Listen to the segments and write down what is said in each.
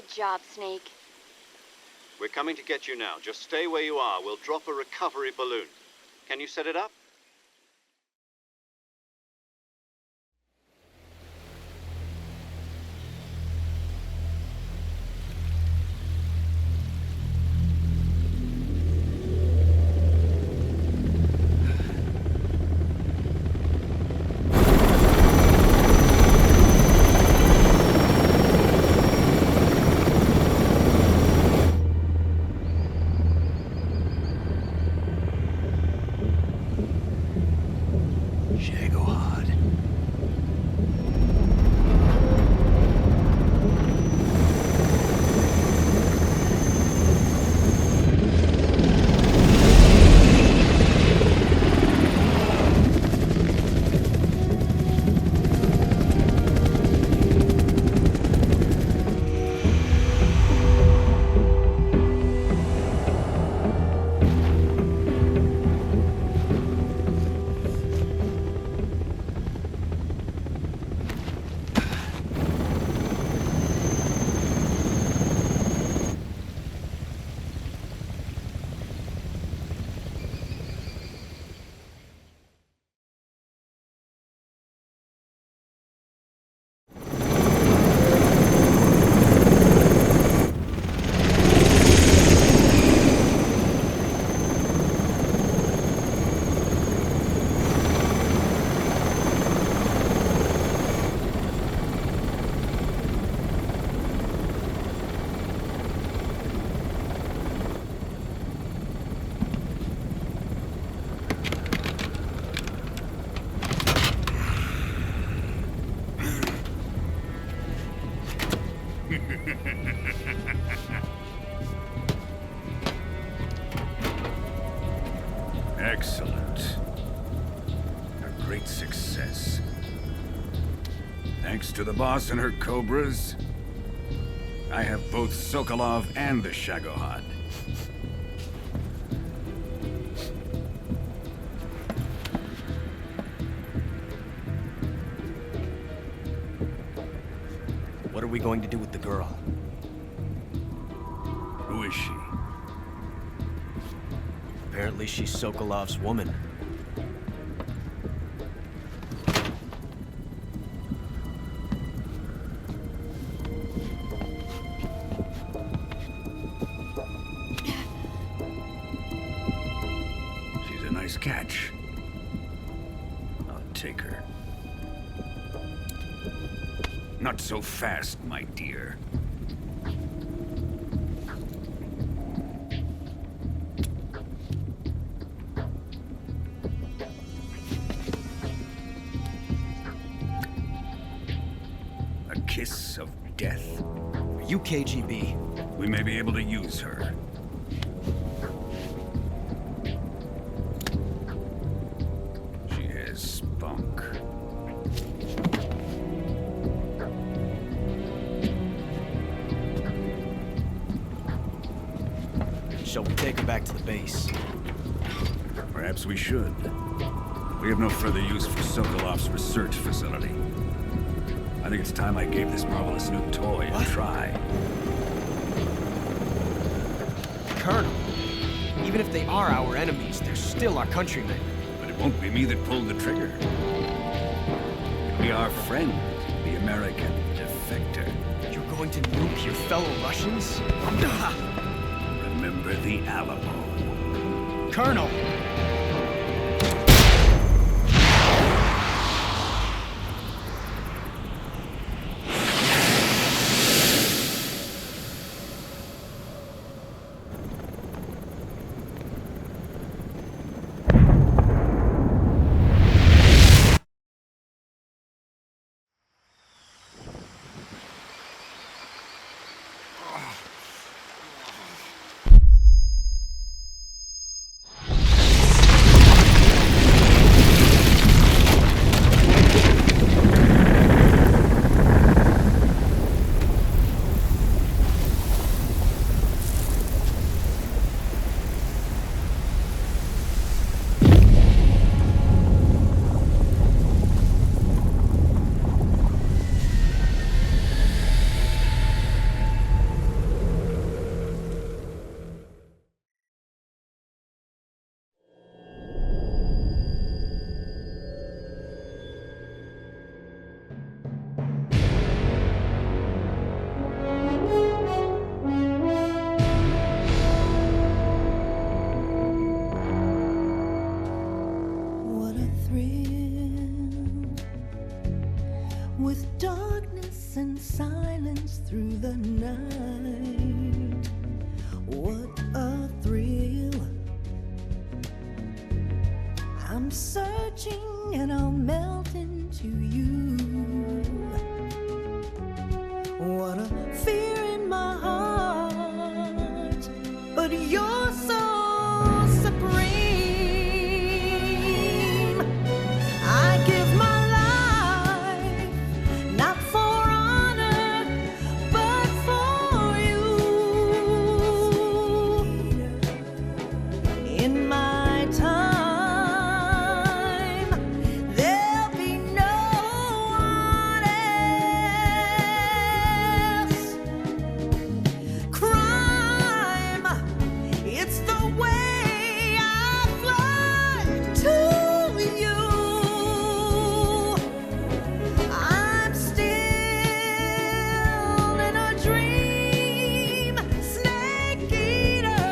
Good job, Snake. We're coming to get you now. Just stay where you are. We'll drop a recovery balloon. Can you set it up? Shagohod. Excellent. A great success. Thanks to the boss and her cobras, I have both Sokolov and the Shagohod. What are we going to do with the girl? Who is she? Apparently she's Sokolov's woman. She's a nice catch. I'll take her. Not so fast, my dear. A kiss of death. Are you KGB? We may be able to use her. She has spunk. Shall we take her back to the base? Perhaps we should. We have no further use for Sokolov's research facility. I think it's time I gave this marvelous new toy a try. Colonel, even if they are our enemies, they're still our countrymen. But it won't be me that pulled the trigger. It'll be our friend, the American defector. You're going to nuke your fellow Russians? Remember the Alamo. Colonel! but you're so supreme. I give my life, not for honor, but for you. In my time, there'll be no one else. Crime, it's the way I fly to you. I'm still in a dream, snake eater.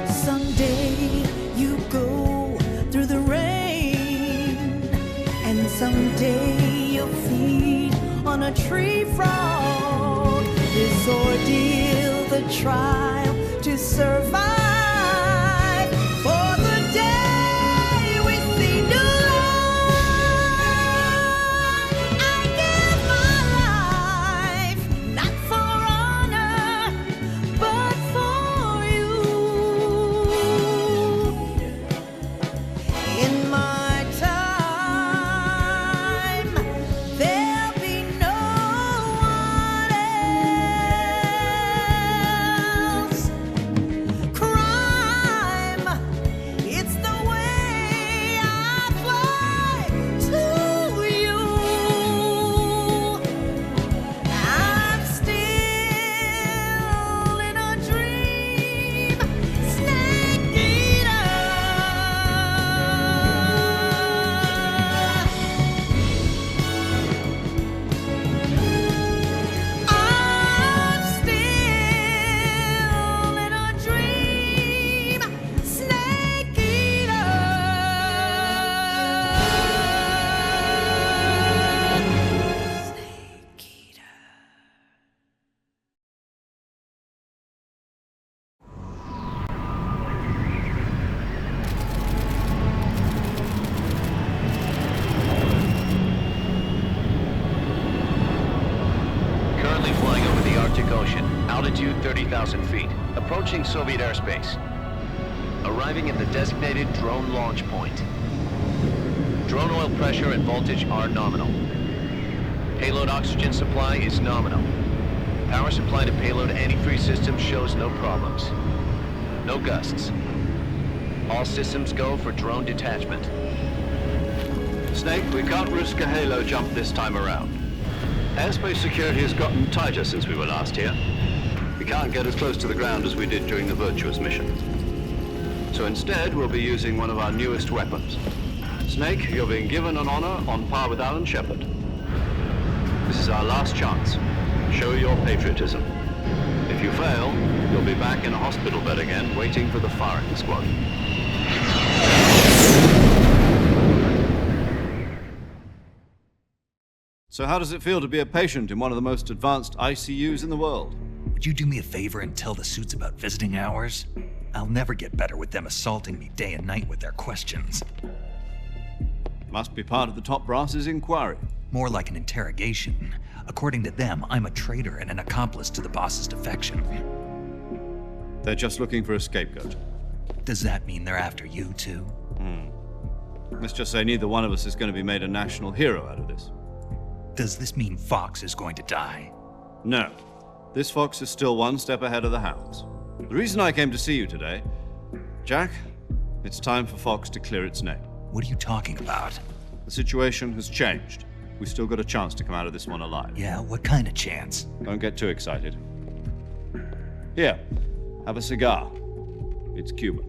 Someday you go through the rain, and someday you'll feed on a tree frog. This ordeal, the trial to survive, for the day we see new light. I give my life, not for honor, but for you. In my time, there'll be no one else. Crime, it's the way I fly to you. I'm still in a dream, snake eater. I'm still in a dream, snake eater. Snake eater. Currently flying over the Arctic Ocean, altitude 30,000 feet, approaching Soviet airspace. Arriving at the designated drone launch point. Drone oil pressure and voltage are nominal. Payload oxygen supply is nominal. Power supply to payload antifreeze system shows no problems. No gusts. All systems go for drone detachment. Snake, we can't risk a halo jump this time around. Airspace security has gotten tighter since we were last here. We can't get as close to the ground as we did during the Virtuous mission. So instead, we'll be using one of our newest weapons. Snake, you're being given an honor on par with Alan Shepard. This is our last chance. Show your patriotism. If you fail, you'll be back in a hospital bed again, waiting for the firing squad. So how does it feel to be a patient in one of the most advanced ICUs in the world? Would you do me a favor and tell the suits about visiting hours? I'll never get better with them assaulting me day and night with their questions. Must be part of the top brass's inquiry. More like an interrogation. According to them, I'm a traitor and an accomplice to the boss's defection. They're just looking for a scapegoat. Does that mean they're after you too? Let's just say neither one of us is going to be made a national hero out of this. Does this mean Fox is going to die? No. This fox is still one step ahead of the hounds. The reason I came to see you today, Jack, it's time for Fox to clear its name. What are you talking about? The situation has changed. We've still got a chance to come out of this one alive. Yeah, what kind of chance? Don't get too excited. Here, have a cigar. It's Cuban.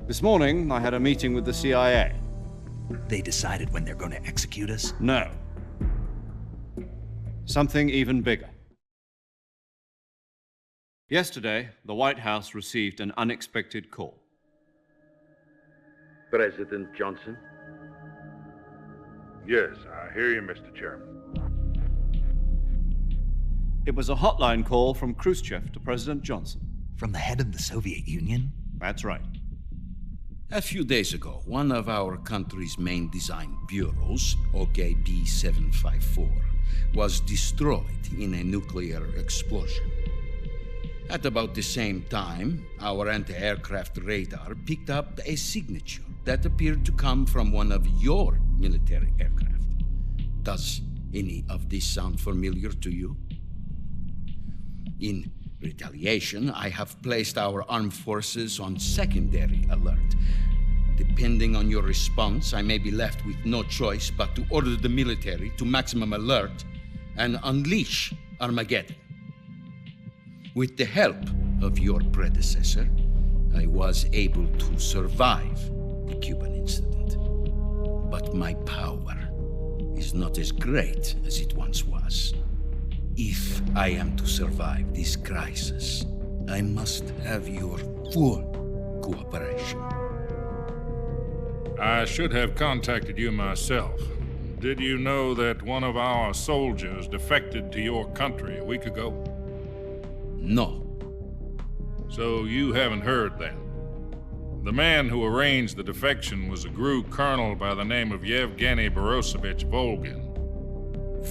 This morning, I had a meeting with the CIA. They decided when they're going to execute us? No. Something even bigger. Yesterday, the White House received an unexpected call. President Johnson? Yes, I hear you, Mr. Chairman. It was a hotline call from Khrushchev to President Johnson. From the head of the Soviet Union? That's right. A few days ago, one of our country's main design bureaus, OKB 754, was destroyed in a nuclear explosion. At about the same time, our anti-aircraft radar picked up a signature that appeared to come from one of your military aircraft. Does any of this sound familiar to you? In retaliation, I have placed our armed forces on secondary alert. Depending on your response, I may be left with no choice but to order the military to maximum alert and unleash Armageddon. With the help of your predecessor, I was able to survive the Cuban incident. But my power is not as great as it once was. If I am to survive this crisis, I must have your full cooperation. I should have contacted you myself. Did you know that one of our soldiers defected to your country a week ago? No. So you haven't heard then. The man who arranged the defection was a GRU colonel by the name of Yevgeny Borosovich Volgin.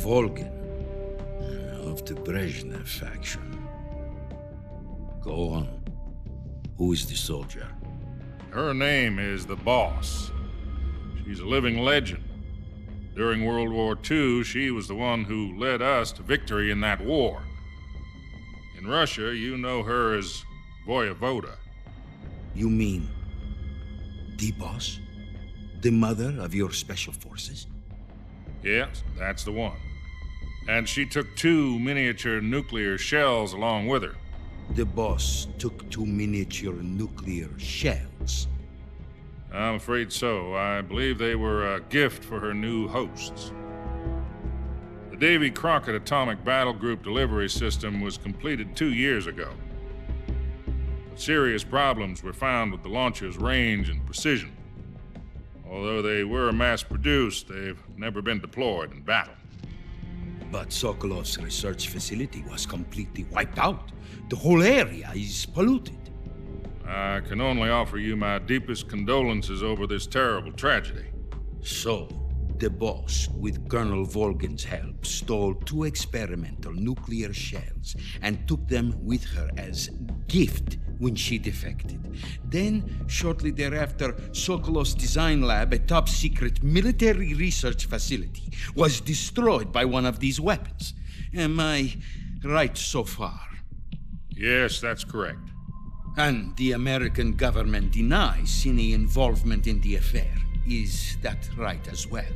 Volgin, of the Brezhnev faction. Go on. Who is the soldier? Her name is the Boss. She's a living legend. During World War II, she was the one who led us to victory in that war. In Russia, you know her as Voyevoda. You mean the boss? The mother of your special forces? Yes, that's the one. And she took 2 miniature nuclear shells along with her. The boss took 2 miniature nuclear shells. I'm afraid so. I believe they were a gift for her new hosts. The Davy Crockett Atomic Battle Group delivery system was completed 2 years ago. But serious problems were found with the launcher's range and precision. Although they were mass-produced, they've never been deployed in battle. But Sokolov's research facility was completely wiped out. The whole area is polluted. I can only offer you my deepest condolences over this terrible tragedy. So, the boss, with Colonel Volgin's help, stole 2 experimental nuclear shells and took them with her as gift when she defected. Then, shortly thereafter, Sokolov's design lab, a top-secret military research facility, was destroyed by one of these weapons. Am I right so far? Yes, that's correct. And the American government denies any involvement in the affair. Is that right as well?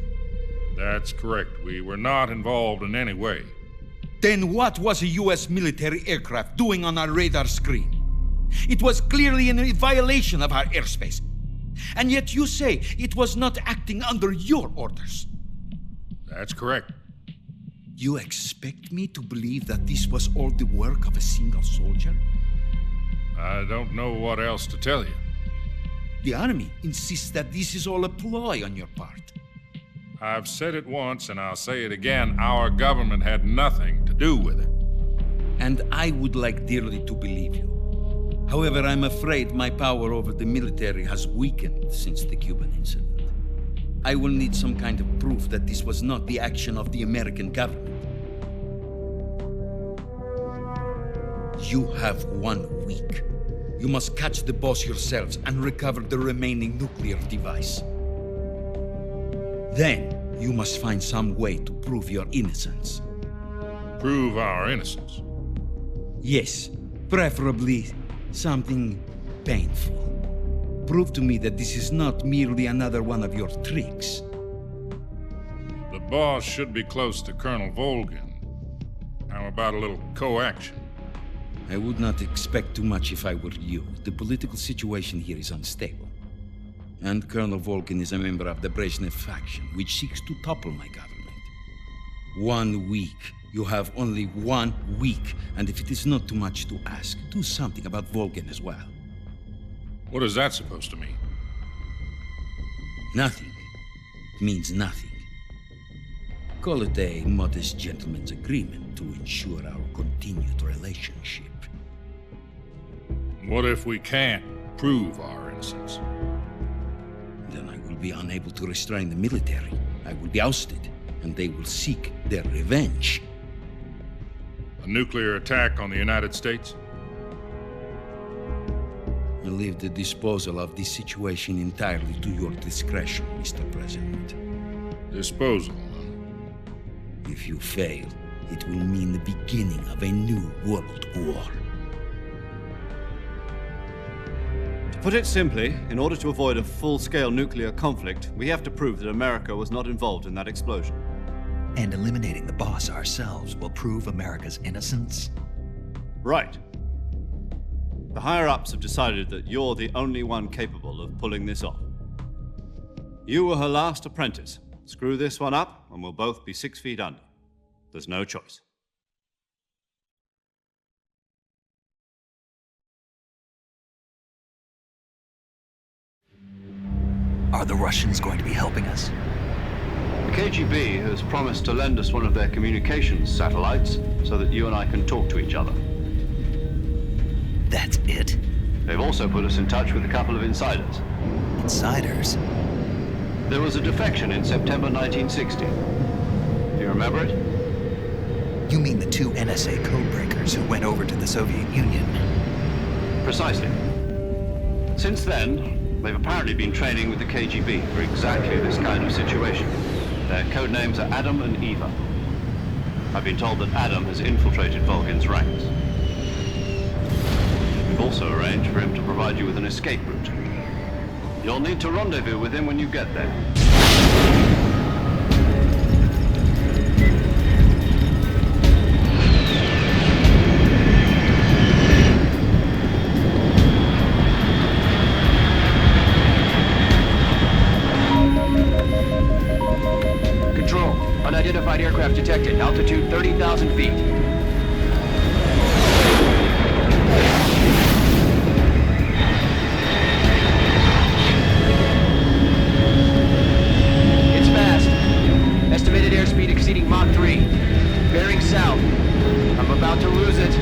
That's correct. We were not involved in any way. Then what was a U.S. military aircraft doing on our radar screen? It was clearly in a violation of our airspace. And yet you say it was not acting under your orders. That's correct. You expect me to believe that this was all the work of a single soldier? I don't know what else to tell you. The army insists that this is all a ploy on your part. I've said it once and I'll say it again. Our government had nothing to do with it. And I would like dearly to believe you. However, I'm afraid my power over the military has weakened since the Cuban incident. I will need some kind of proof that this was not the action of the American government. You have 1 week. You must catch the boss yourselves and recover the remaining nuclear device. Then, you must find some way to prove your innocence. Prove our innocence? Yes, preferably something painful. Prove to me that this is not merely another one of your tricks. The boss should be close to Colonel Volgin. How about a little coaction? I would not expect too much if I were you. The political situation here is unstable. And Colonel Volgin is a member of the Brezhnev faction, which seeks to topple my government. 1 week. You have only 1 week. And if it is not too much to ask, do something about Volgin as well. What is that supposed to mean? Nothing. It means nothing. Call it a modest gentleman's agreement to ensure our continued relationship. What if we can't prove our innocence? be unable to restrain the military. I will be ousted, and they will seek their revenge. A nuclear attack on the United States? I leave the disposal of this situation entirely to your discretion, Mr. President. Disposal? If you fail, it will mean the beginning of a new world war. To put it simply, in order to avoid a full-scale nuclear conflict, we have to prove that America was not involved in that explosion. And eliminating the boss ourselves will prove America's innocence? Right. The higher-ups have decided that you're the only one capable of pulling this off. You were her last apprentice. Screw this one up, and we'll both be 6 feet under. There's no choice. Are the Russians going to be helping us? The KGB has promised to lend us one of their communications satellites so that you and I can talk to each other. That's it? They've also put us in touch with a couple of insiders. Insiders? There was a defection in September 1960. Do you remember it? You mean the 2 NSA codebreakers who went over to the Soviet Union? Precisely. Since then, they've apparently been training with the KGB for exactly this kind of situation. Their code names are Adam and Eva. I've been told that Adam has infiltrated Volgin's ranks. We've also arranged for him to provide you with an escape route. You'll need to rendezvous with him when you get there. Control, unidentified aircraft detected. Altitude 30,000 feet. It's fast. Estimated airspeed exceeding Mach 3. Bearing south. I'm about to lose it.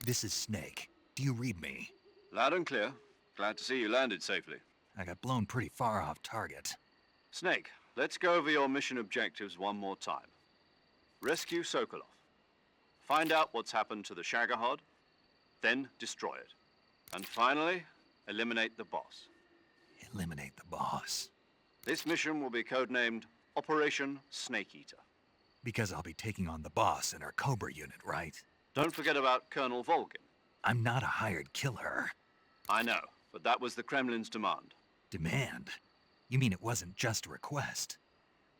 This is Snake. Do you read me? Loud and clear. Glad to see you landed safely. I got blown pretty far off target. Snake, let's go over your mission objectives one more time. Rescue Sokolov. Find out what's happened to the Shagohod, then destroy it. And finally, eliminate the boss. Eliminate the boss. This mission will be codenamed Operation Snake Eater. Because I'll be taking on the boss in our Cobra unit, right? Don't forget about Colonel Volgin. I'm not a hired killer. I know, but that was the Kremlin's demand. Demand? You mean it wasn't just a request?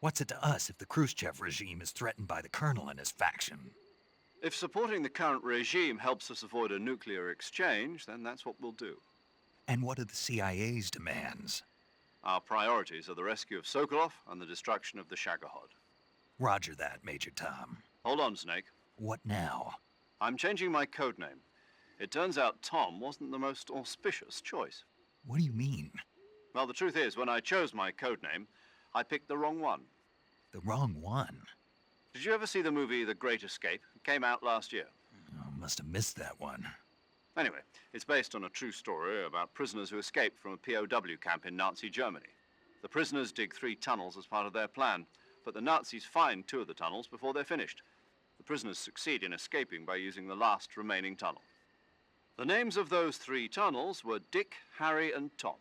What's it to us if the Khrushchev regime is threatened by the Colonel and his faction? If supporting the current regime helps us avoid a nuclear exchange, then that's what we'll do. And what are the CIA's demands? Our priorities are the rescue of Sokolov and the destruction of the Shagohod. Roger that, Major Tom. Hold on, Snake. What now? I'm changing my codename. It turns out Tom wasn't the most auspicious choice. What do you mean? Well, the truth is, when I chose my codename, I picked the wrong one. The wrong one? Did you ever see the movie The Great Escape? It came out last year. Oh, must have missed that one. Anyway, it's based on a true story about prisoners who escaped from a POW camp in Nazi Germany. The prisoners dig 3 tunnels as part of their plan, but the Nazis find 2 of the tunnels before they're finished. The prisoners succeed in escaping by using the last remaining tunnel. The names of those 3 tunnels were Dick, Harry, and Tom.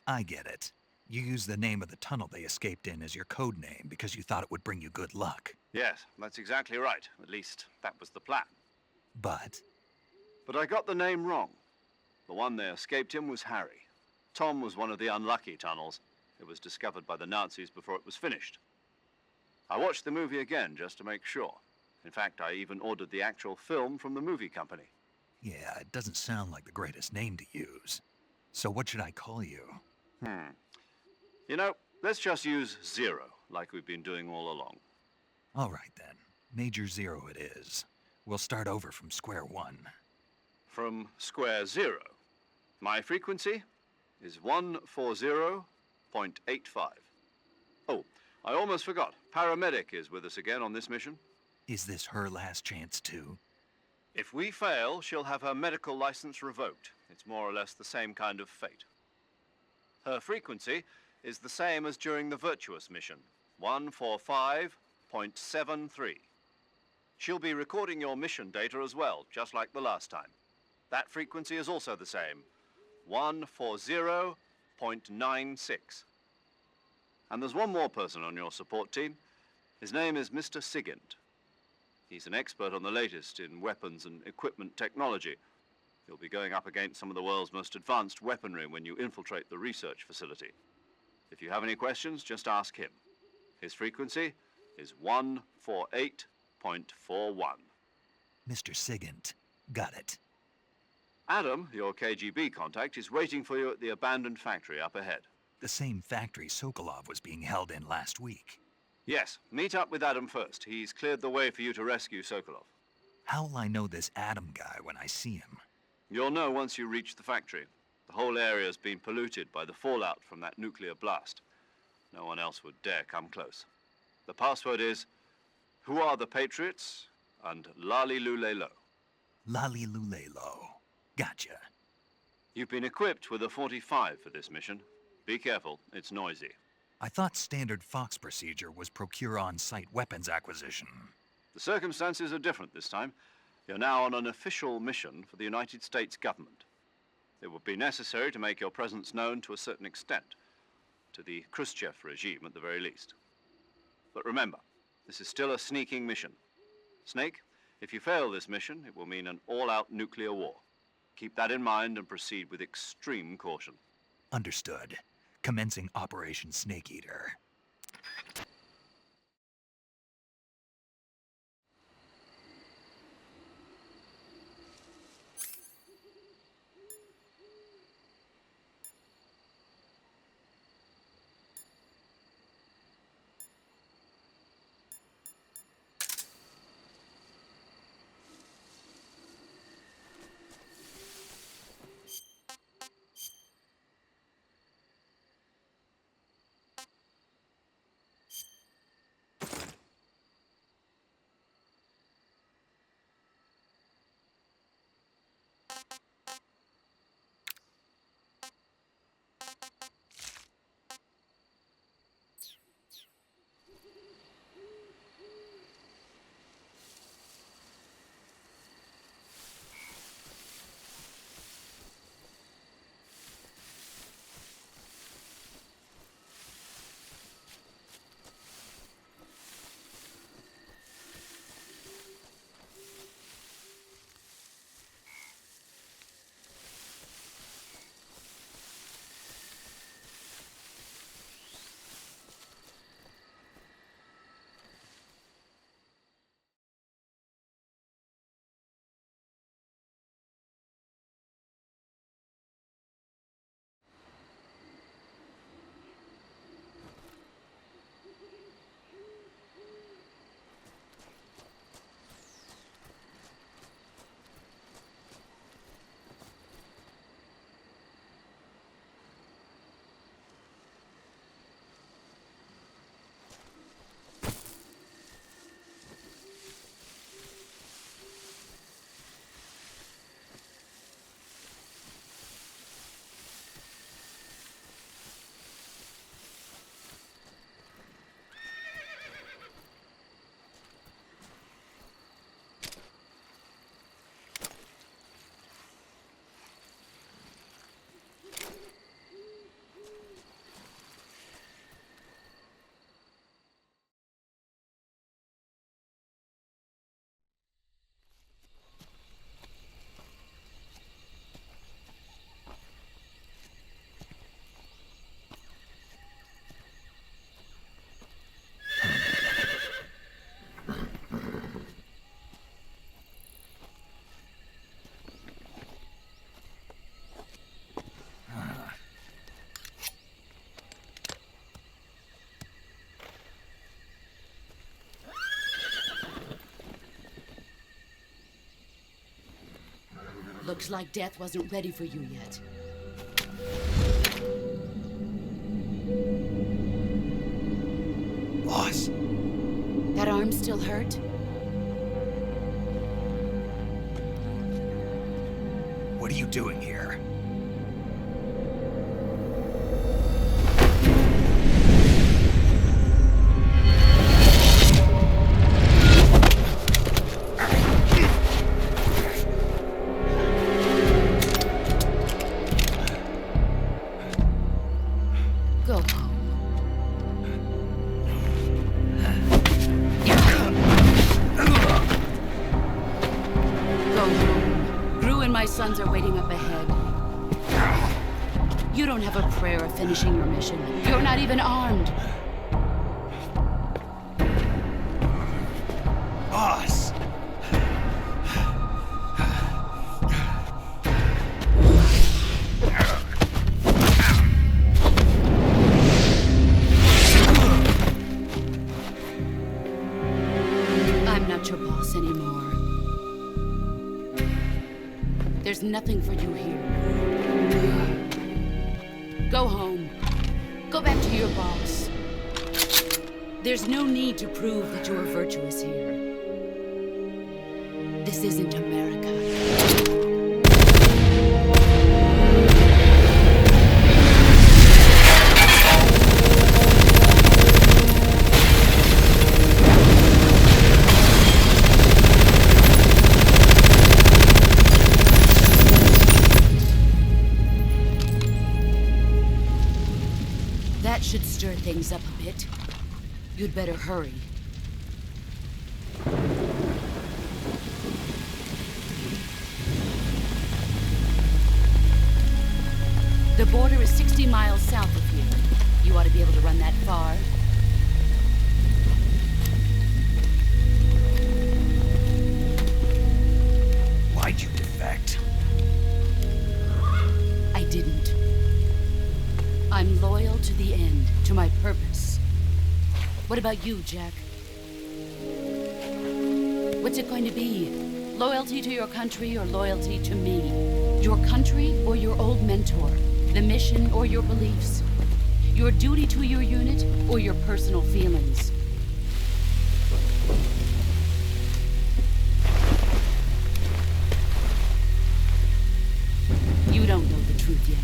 I get it. You used the name of the tunnel they escaped in as your code name because you thought it would bring you good luck. Yes, that's exactly right. At least, that was the plan. But But I got the name wrong. The one they escaped in was Harry. Tom was one of the unlucky tunnels. It was discovered by the Nazis before it was finished. I watched the movie again just to make sure. In fact, I even ordered the actual film from the movie company. yeah, it doesn't sound like the greatest name to use. So what should I call you? You know, let's just use Zero, like we've been doing all along. All right then. Major Zero it is. We'll start over from square one. From square 0. My frequency is 140.85. Oh, I almost forgot. Paramedic is with us again on this mission. Is this her last chance too? If we fail, she'll have her medical license revoked. It's more or less the same kind of fate. Her frequency is the same as during the Virtuous mission, 145.73. She'll be recording your mission data as well, just like the last time. That frequency is also the same, 140.96. And there's one more person on your support team. His name is Mr. Sigint. He's an expert on the latest in weapons and equipment technology. You'll be going up against some of the world's most advanced weaponry when you infiltrate the research facility. If you have any questions, just ask him. His frequency is 148.41. Mr. Sigint. Got it. Adam, your KGB contact, is waiting for you at the abandoned factory up ahead. The same factory Sokolov was being held in last week. Yes, meet up with Adam first. He's cleared the way for you to rescue Sokolov. How'll I know this Adam guy when I see him? You'll know once you reach the factory. The whole area's been polluted by the fallout from that nuclear blast. No one else would dare come close. The password is, "Who are the Patriots?" and Lali Lulelo. Lali Lulelo. Gotcha. You've been equipped with a 45 for this mission. Be careful, it's noisy. I thought standard Fox procedure was procure on-site weapons acquisition. The circumstances are different this time. You're now on an official mission for the United States government. It would be necessary to make your presence known to a certain extent, to the Khrushchev regime at the very least. But remember, this is still a sneaking mission. Snake, if you fail this mission, it will mean an all-out nuclear war. Keep that in mind and proceed with extreme caution. Understood. Commencing Operation Snake Eater. Looks like death wasn't ready for you yet. Boss. That arm still hurt? What are you doing here? Go home. Go home. Gru and my sons are waiting up ahead. You don't have a prayer of finishing your mission. You're not even armed. Boss! I'm not your boss anymore. There's nothing for you here. Go home. Go back to your boss. There's no need to prove that you are virtuous here. This isn't America. That should stir things up a bit. You'd better hurry. The border is 60 miles south of here. You ought to be able to run that far. Why'd you defect? I didn't. I'm loyal to the end, to my purpose. What about you, Jack? What's it going to be? Loyalty to your country or loyalty to me? Your country or your old mentor? The mission or your beliefs? Your duty to your unit or your personal feelings? You don't know the truth yet.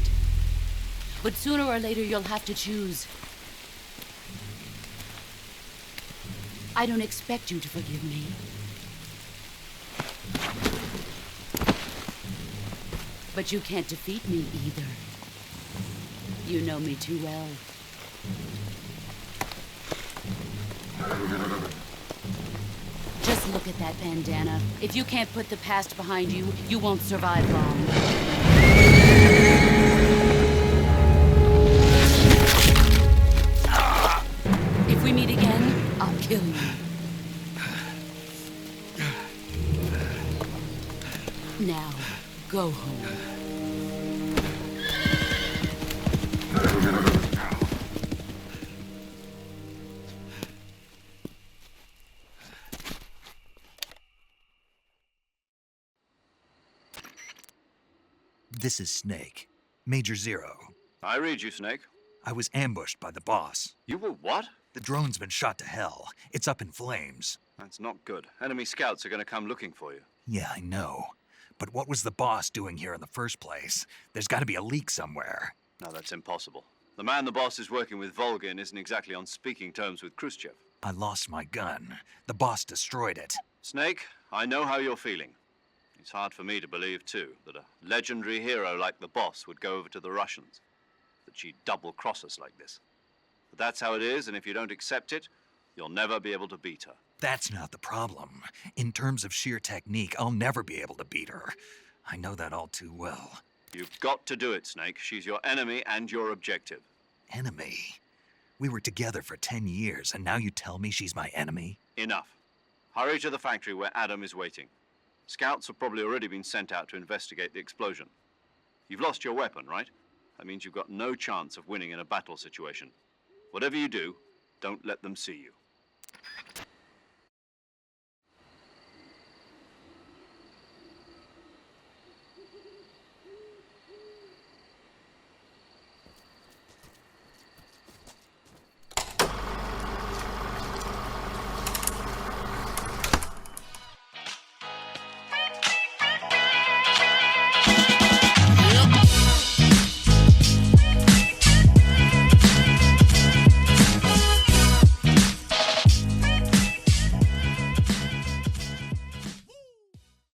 But sooner or later you'll have to choose. I don't expect you to forgive me. But you can't defeat me either. You know me too well. Just look at that bandana. If you can't put the past behind you, you won't survive long. If we meet again, I'll kill you. Now, go home. This is Snake. Major Zero. I read you, Snake. I was ambushed by the boss. You were what? The drone's been shot to hell. It's up in flames. That's not good. Enemy scouts are going to come looking for you. Yeah, I know. But what was the boss doing here in the first place? There's got to be a leak somewhere. No, that's impossible. The man the boss is working with, Volgin, isn't exactly on speaking terms with Khrushchev. I lost my gun. The boss destroyed it. Snake, I know how you're feeling. It's hard for me to believe, too, that a legendary hero like the boss would go over to the Russians. That she'd double-cross us like this. But that's how it is, and if you don't accept it, you'll never be able to beat her. That's not the problem. In terms of sheer technique, I'll never be able to beat her. I know that all too well. You've got to do it, Snake. She's your enemy and your objective. Enemy? We were together for 10 years, and now you tell me she's my enemy? Enough. Hurry to the factory where Adam is waiting. Scouts have probably already been sent out to investigate the explosion. You've lost your weapon, right? That means you've got no chance of winning in a battle situation. Whatever you do, don't let them see you.